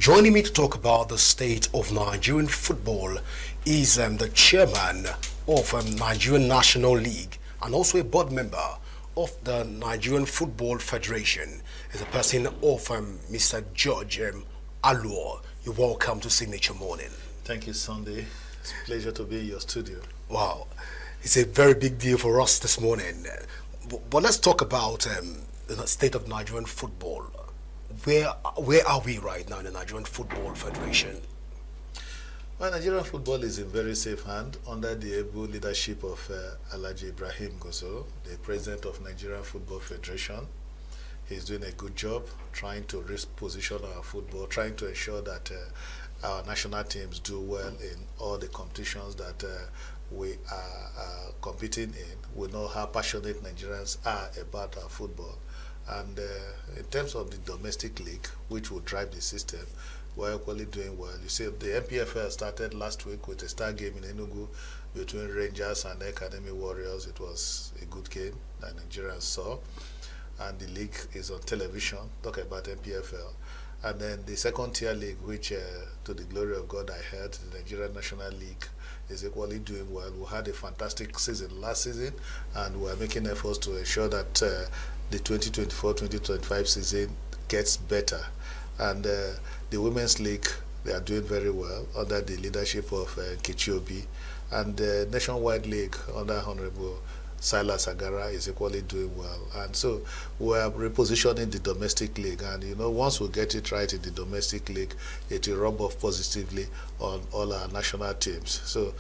Joining me to talk about the state of Nigerian football is the chairman of Nigerian National League and also a board member of the Nigerian Football Federation. Is a person of Mr. George Aluo. You're welcome to Signature Morning. Thank you, Sunday. It's a pleasure to be in your studio. Wow, it's a very big deal for us this morning. But let's talk about the state of Nigerian football. Where are we right now in the Nigerian Football Federation? Well, Nigerian football is in very safe hand under the able leadership of Alhaji Ibrahim Gozo, the president of Nigerian Football Federation. He's doing a good job trying to reposition our football, trying to ensure that our national teams do well in all the competitions that we are competing in. We know how passionate Nigerians are about our football. And in terms of the domestic league, which will drive the system, we're equally doing well. You see, the MPFL started last week with a star game in Enugu between Rangers and Academy Warriors. It was a good game that Nigerians saw. And the league is on television, talk about MPFL. And then the second tier league, which to the glory of God I heard, the Nigerian National League, is equally doing well. We had a fantastic season last season, and we're making efforts to ensure that the 2024-2025 season gets better. And the Women's League, they are doing very well under the leadership of Kichiobi. And the Nationwide League under Honorable Silas Agara is equally doing well. And so we are repositioning the domestic league. And, you know, once we get it right in the domestic league, it will rub off positively on all our national teams. So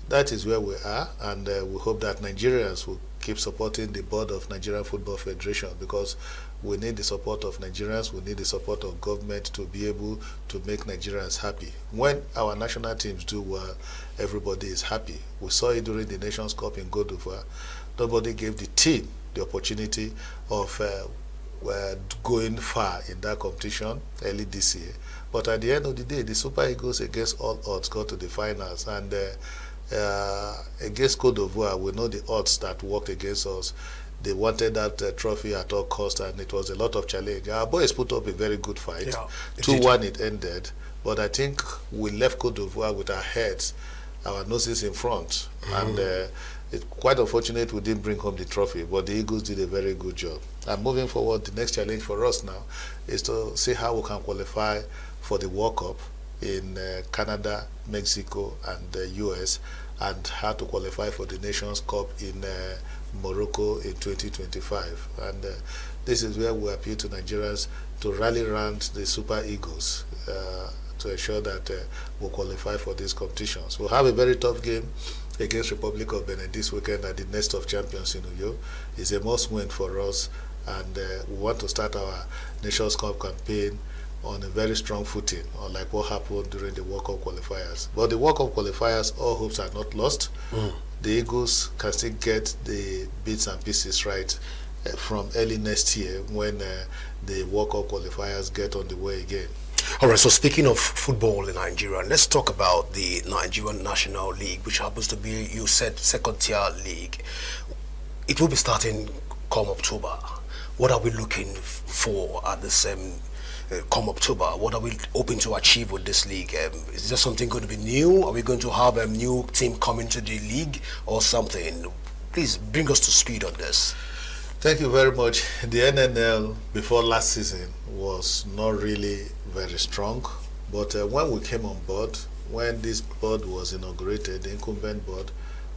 that is where we are. And we hope that Nigerians will keep supporting the board of Nigerian Football Federation, because we need the support of Nigerians, we need the support of government to be able to make Nigerians happy. When our national teams do well, everybody is happy. We saw it during the Nations Cup in Côte d'Ivoire. Nobody gave the team the opportunity of going far in that competition early this year. But at the end of the day, the Super Eagles against all odds got to the finals. And against Côte d'Ivoire, we know the odds that worked against us. They wanted that trophy at all costs, and it was a lot of challenge. Our boys put up a very good fight. 2-1 it ended. But I think we left Côte d'Ivoire with our heads, our noses in front. And it's quite unfortunate we didn't bring home the trophy, but the Eagles did a very good job. And moving forward, the next challenge for us now is to see how we can qualify for the World Cup in Canada, Mexico, and the US, and how to qualify for the Nations Cup in Morocco in 2025. And this is where we appeal to Nigerians to rally around the Super Eagles to ensure that we'll qualify for these competitions. We'll have a very tough game against Republic of Benin this weekend at the Nest of Champions in Uyo. It's a must-win for us, and we want to start our Nations Cup campaign on a very strong footing, unlike what happened during the World Cup qualifiers. But the World Cup qualifiers, all hopes are not lost. The Eagles can still get the bits and pieces right from early next year when the World Cup qualifiers get on the way again. All right, so speaking of football in Nigeria, let's talk about the Nigerian National League, which happens to be, you said, second-tier league. It will be starting come October. What are we looking for at the same come October? What are we hoping to achieve with this league? Is there something going to be new? Are we going to have a new team come into the league or something? Please bring us to speed on this. Thank you very much. The NNL before last season was not really very strong, but when we came on board, when this board was inaugurated, the incumbent board,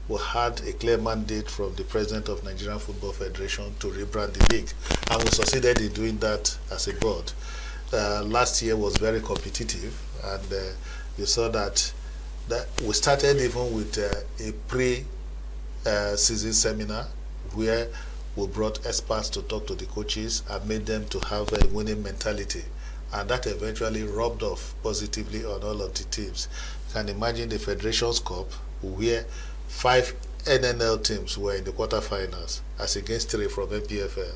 we had a clear mandate from the president of Nigerian Football Federation to rebrand the league, and we succeeded in doing that as a board. Last year was very competitive, and you saw that we started even with a pre-season seminar where we brought experts to talk to the coaches and made them to have a winning mentality, and that eventually rubbed off positively on all of the teams. You can imagine the Federations Cup where 5 NNL teams were in the quarterfinals as against 3 from MPFL,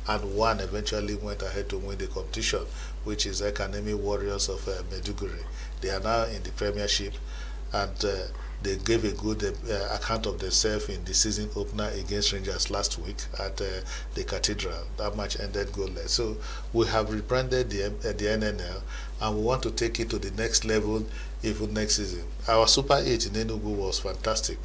and 1 eventually went ahead to win the competition, which is Academy Warriors of Maiduguri. They are now in the Premiership, and They gave a good account of themselves in the season opener against Rangers last week at the Cathedral. That match ended goalless. So we have rebranded the NNL, and we want to take it to the next level even next season. Our Super 8 in Enugu was fantastic.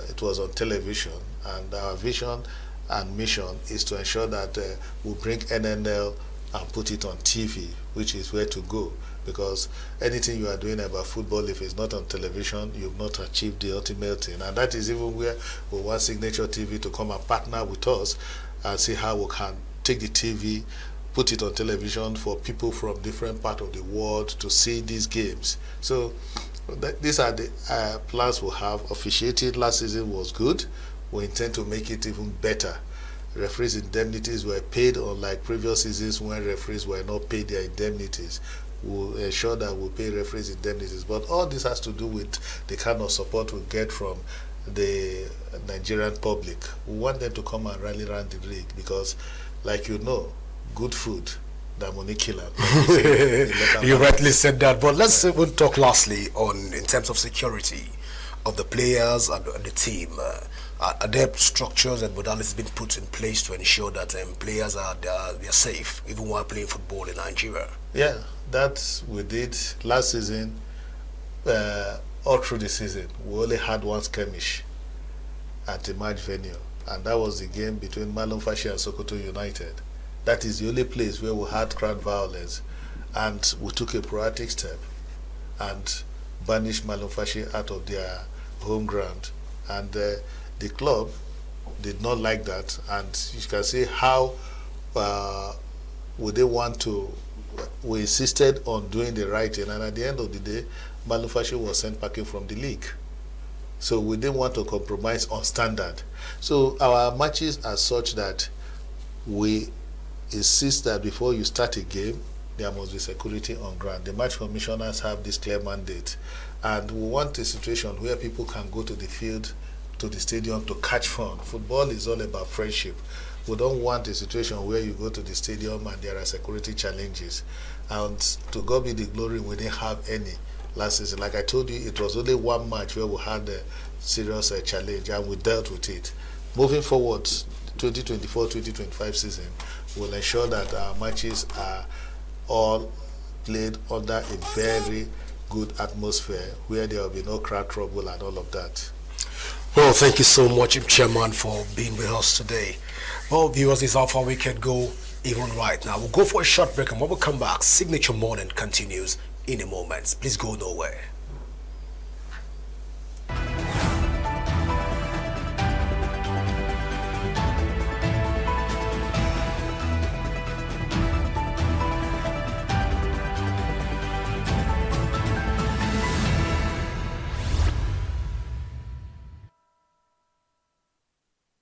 It was on television, and our vision and mission is to ensure that we bring NNL and put it on TV, which is where to go. Because anything you are doing about football, if it's not on television, you've not achieved the ultimate thing. And that is even where we want Signature TV to come and partner with us and see how we can take the TV, put it on television for people from different parts of the world to see these games. So these are the plans we have. Officiating last season was good. We intend to make it even better. Referees' indemnities were paid, unlike previous seasons when referees were not paid their indemnities. We'll ensure that we pay referees' indemnities. But all this has to do with the kind of support we get from the Nigerian public. We want them to come and rally around the league because, like you know, good food, the money killer. You rightly said that. But let's even talk lastly on in terms of security of the players and the team. Are there structures and modalities being put in place to ensure that players they're safe even while playing football in Nigeria? Yeah, that we did last season. All through the season, we only had one skirmish at the match venue, and that was the game between Malumfashi and Sokoto United. That is the only place where we had crowd violence, and we took a proactive step and banished Malumfashi out of their home ground. And the club did not like that, and you can see how would they want to. We insisted on doing the right thing, and at the end of the day, Malumfashi was sent packing from the league. So we didn't want to compromise on standard. So our matches are such that we insist that before you start a game, there must be security on ground. The match commissioners have this clear mandate, and we want a situation where people can go to the field, to the stadium to catch fun. Football is all about friendship. We don't want a situation where you go to the stadium and there are security challenges. And to God be the glory, we didn't have any last season. Like I told you, it was only one match where we had a serious challenge, and we dealt with it. Moving forward, 2024-2025 season, we'll ensure that our matches are all played under a very good atmosphere where there will be no crowd trouble and all of that. Well, thank you so much, Chairman, for being with us today. Well, viewers, this is how far we can go even right now. We'll go for a short break, and when we come back, Signature Morning continues in a moment. Please go nowhere.